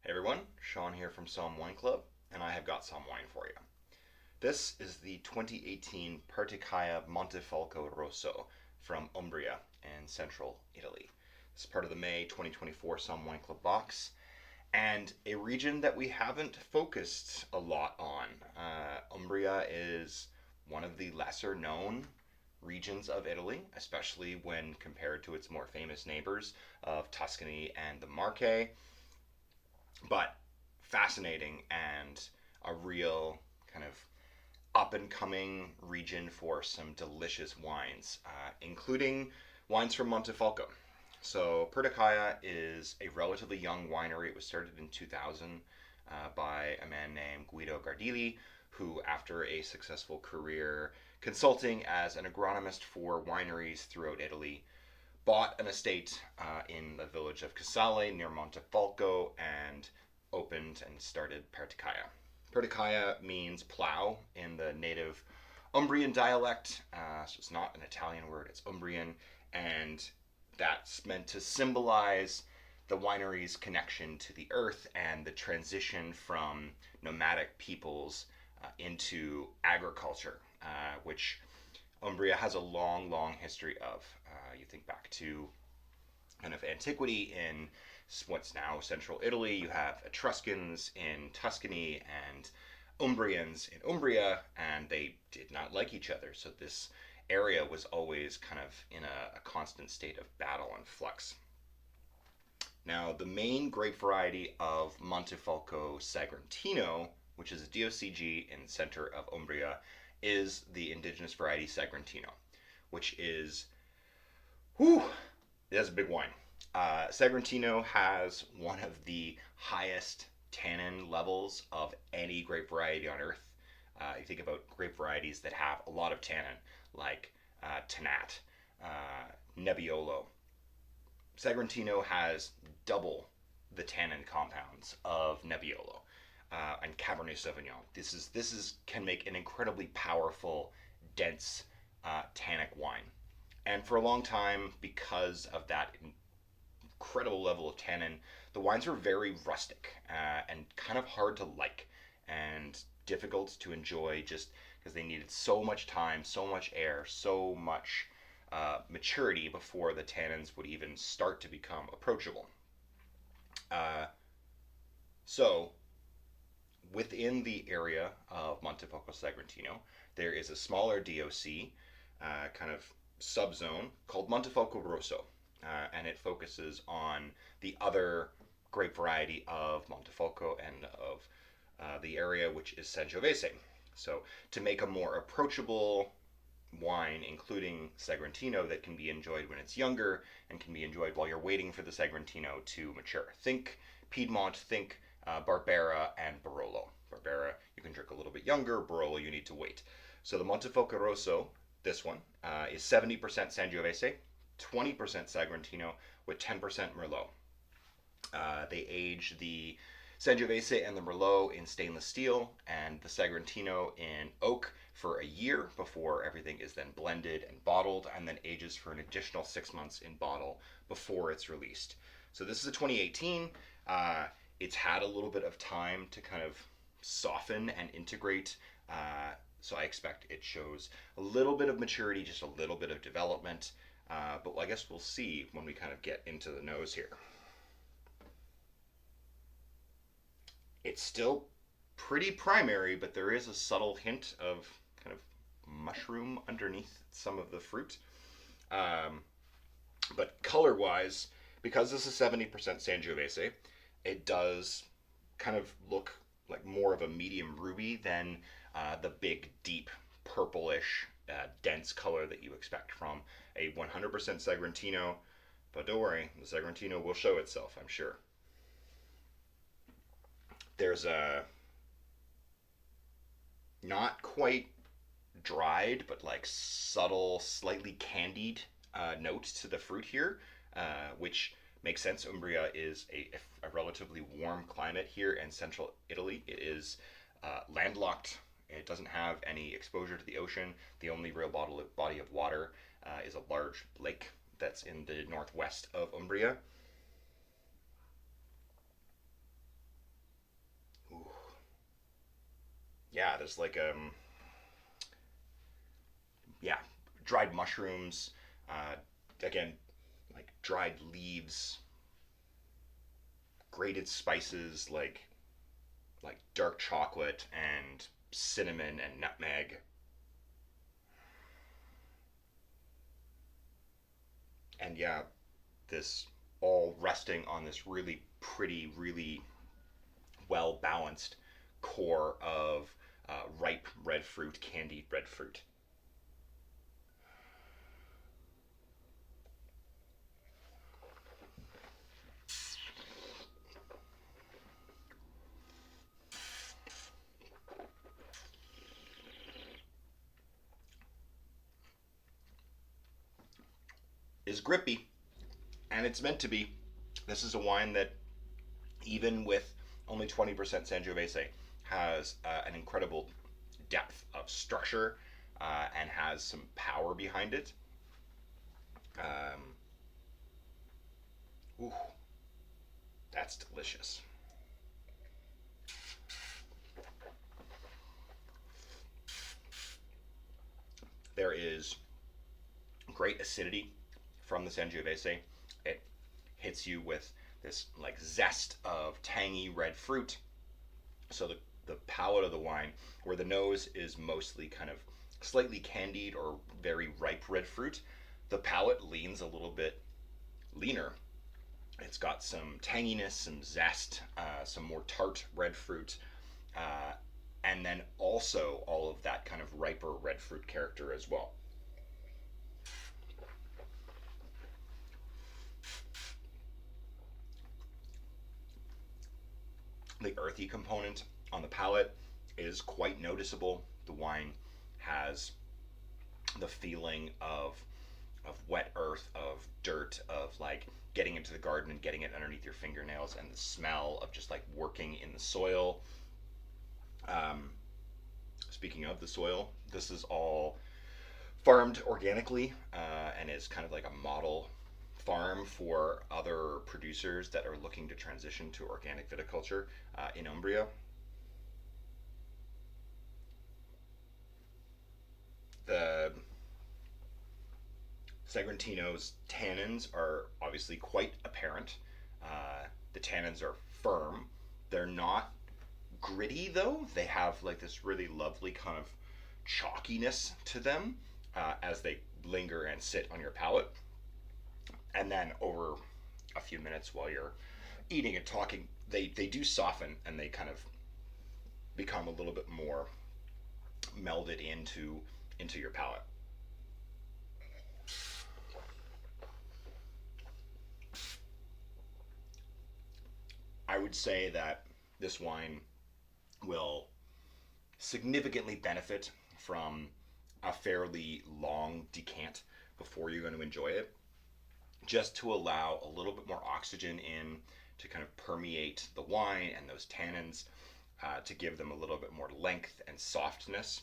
Hey everyone, Sean here from Somm Wine Club, and I have got some wine for you. This is the 2018 Perticaia Montefalco Rosso from Umbria in central Italy. This is part of the May 2024 Somm Wine Club box, and a region that we haven't focused a lot on. Umbria is one of the lesser known regions of Italy, especially when compared to its more famous neighbors of Tuscany and the Marche, but fascinating and a real kind of up and coming region for some delicious wines, including wines from Montefalco. So Perticaia is a relatively young winery. It was started in 2000 by a man named Guido Gardili, who, after a successful career consulting as an agronomist for wineries throughout Italy, bought an estate in the village of Casale near Montefalco and opened and started Perticaia. Perticaia means plow in the native Umbrian dialect, so it's not an Italian word, it's Umbrian, and that's meant to symbolize the winery's connection to the earth and the transition from nomadic peoples into agriculture, which Umbria has a long, long history of. You think back to kind of antiquity in what's now central Italy. You have Etruscans in Tuscany and Umbrians in Umbria, and they did not like each other. So this area was always kind of in a constant state of battle and flux. Now, the main grape variety of Montefalco Sagrantino, which is a DOCG in the center of Umbria, is the indigenous variety Sagrantino, which is, whew, it has a big wine. Sagrantino has one of the highest tannin levels of any grape variety on earth. You think about grape varieties that have a lot of tannin, like Tannat, Nebbiolo. Sagrantino has double the tannin compounds of Nebbiolo and Cabernet Sauvignon. This is can make an incredibly powerful, dense, tannic wine. And for a long time, because of that incredible level of tannin, the wines were very rustic and kind of hard to like and difficult to enjoy just because they needed so much time, so much air, so much maturity before the tannins would even start to become approachable. So, within the area of Montefalco Sagrantino, there is a smaller DOC, kind of subzone called Montefalco Rosso, and it focuses on the other grape variety of Montefalco and of the area, which is Sangiovese. So, to make a more approachable wine, including Sagrantino, that can be enjoyed when it's younger and can be enjoyed while you're waiting for the Sagrantino to mature. Think Piedmont, think Barbera and Barolo. Barbera you can drink a little bit younger, Barolo you need to wait. So the Montefalco Rosso, this one, is 70% Sangiovese, 20% Sagrantino with 10% Merlot. They age the Sangiovese and the Merlot in stainless steel and the Sagrantino in oak for a year before everything is then blended and bottled, and then ages for an additional 6 months in bottle before it's released. So this is a 2018. It's had a little bit of time to kind of soften and integrate. So I expect it shows a little bit of maturity, just a little bit of development. But I guess we'll see when we kind of get into the nose here. It's still pretty primary, but there is a subtle hint of kind of mushroom underneath some of the fruit. But color-wise, because this is 70% Sangiovese, it does kind of look like more of a medium ruby than the big, deep, purplish, dense color that you expect from a 100% Sagrantino. But don't worry, the Sagrantino will show itself, I'm sure. There's a not quite dried, but like subtle, slightly candied note to the fruit here, which makes sense. Umbria is a relatively warm climate here in central Italy. It is landlocked. It doesn't have any exposure to the ocean. The only real body of water is a large lake that's in the northwest of Umbria. yeah, there's like yeah, dried mushrooms, uh, again, like dried leaves, grated spices like dark chocolate and cinnamon and nutmeg, and yeah, this all resting on this really pretty, really well balanced core of ripe red fruit, candied red fruit. Is grippy, and it's meant to be. This is a wine that, even with only 20% Sangiovese, has an incredible depth of structure and has some power behind it. Um, ooh, that's delicious. There is great acidity from the Sangiovese. It hits you with this like zest of tangy red fruit. So the palate of the wine, where the nose is mostly kind of slightly candied or very ripe red fruit, the palate leans a little bit leaner. It's got some tanginess, some zest, some more tart red fruit, uh, and then also all of that kind of riper red fruit character as well. The earthy component on the palate is quite noticeable. The wine has the feeling of wet earth, of dirt, of like getting into the garden and getting it underneath your fingernails, and the smell of just like working in the soil. Um, Speaking of the soil, this is all farmed organically and is kind of like a model farm for other producers that are looking to transition to organic viticulture in Umbria. The Sagrantino's tannins are obviously quite apparent. The tannins are firm. They're not gritty though. They have like this really lovely kind of chalkiness to them as they linger and sit on your palate. And then over a few minutes while you're eating and talking, they do soften and they kind of become a little bit more melded into your palate. I would say that this wine will significantly benefit from a fairly long decant before you're going to enjoy it, just to allow a little bit more oxygen in to kind of permeate the wine and those tannins to give them a little bit more length and softness.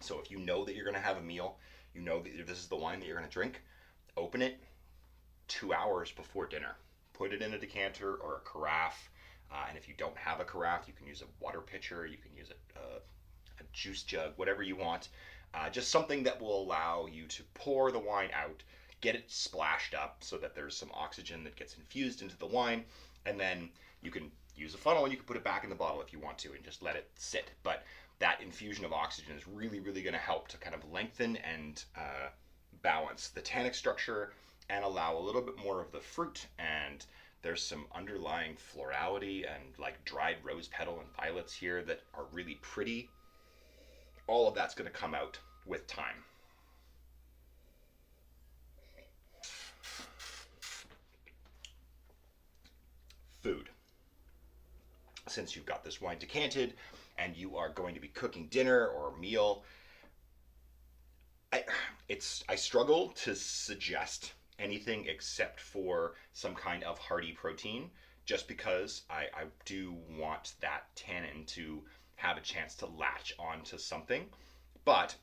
So if you know that you're going to have a meal, you know that this is the wine that you're going to drink, open it 2 hours before dinner. Put it in a decanter or a carafe. And if you don't have a carafe, you can use a water pitcher, you can use a juice jug, whatever you want. Just something that will allow you to pour the wine out, get it splashed up so that there's some oxygen that gets infused into the wine, and then you can use a funnel and you can put it back in the bottle if you want to and just let it sit. But that infusion of oxygen is really, really going to help to kind of lengthen and balance the tannic structure and allow a little bit more of the fruit. And there's some underlying florality and like dried rose petal and violets here that are really pretty. All of that's going to come out with time. Food. Since you've got this wine decanted and you are going to be cooking dinner or a meal, I, I struggle to suggest anything except for some kind of hearty protein, just because I do want that tannin to have a chance to latch onto something. But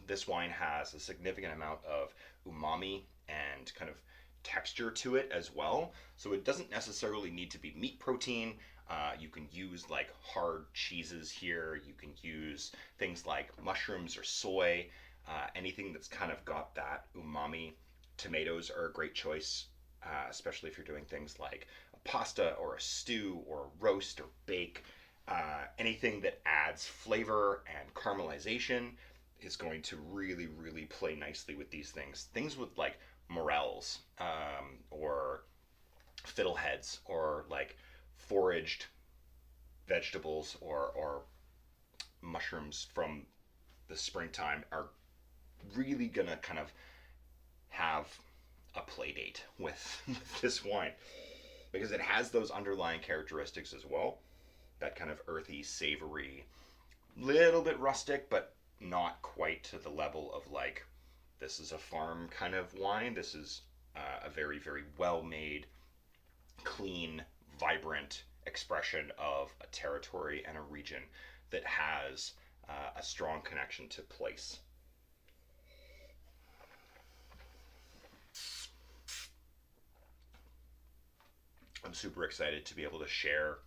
this wine has a significant amount of umami and kind of texture to it as well. So it doesn't necessarily need to be meat protein. You can use like hard cheeses here. You can use things like mushrooms or soy. Anything that's kind of got that umami. Tomatoes are a great choice, especially if you're doing things like a pasta or a stew or a roast or bake. Anything that adds flavor and caramelization is going to really, really play nicely with these things. Things with like morels or fiddleheads or like foraged vegetables or mushrooms from the springtime are really gonna kind of have a play date with this wine because it has those underlying characteristics as well. That kind of earthy, savory, little bit rustic, but not quite to the level of like this is a farm kind of wine. This is a very, very well made, clean, vibrant expression of a territory and a region that has a strong connection to place. I'm super excited to be able to share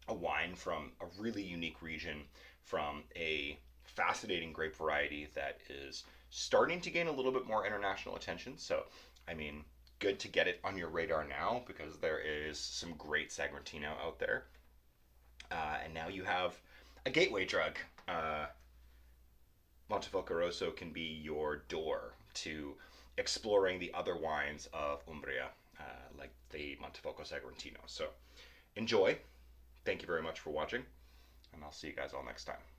a wine from a really unique region, from a fascinating grape variety that is starting to gain a little bit more international attention. So, I mean, good to get it on your radar now because there is some great Sagrantino out there. And now you have a gateway drug. Montefalco Rosso can be your door to exploring the other wines of Umbria, like the Montefalco Sagrantino. So enjoy. Thank you very much for watching, and I'll see you guys all next time.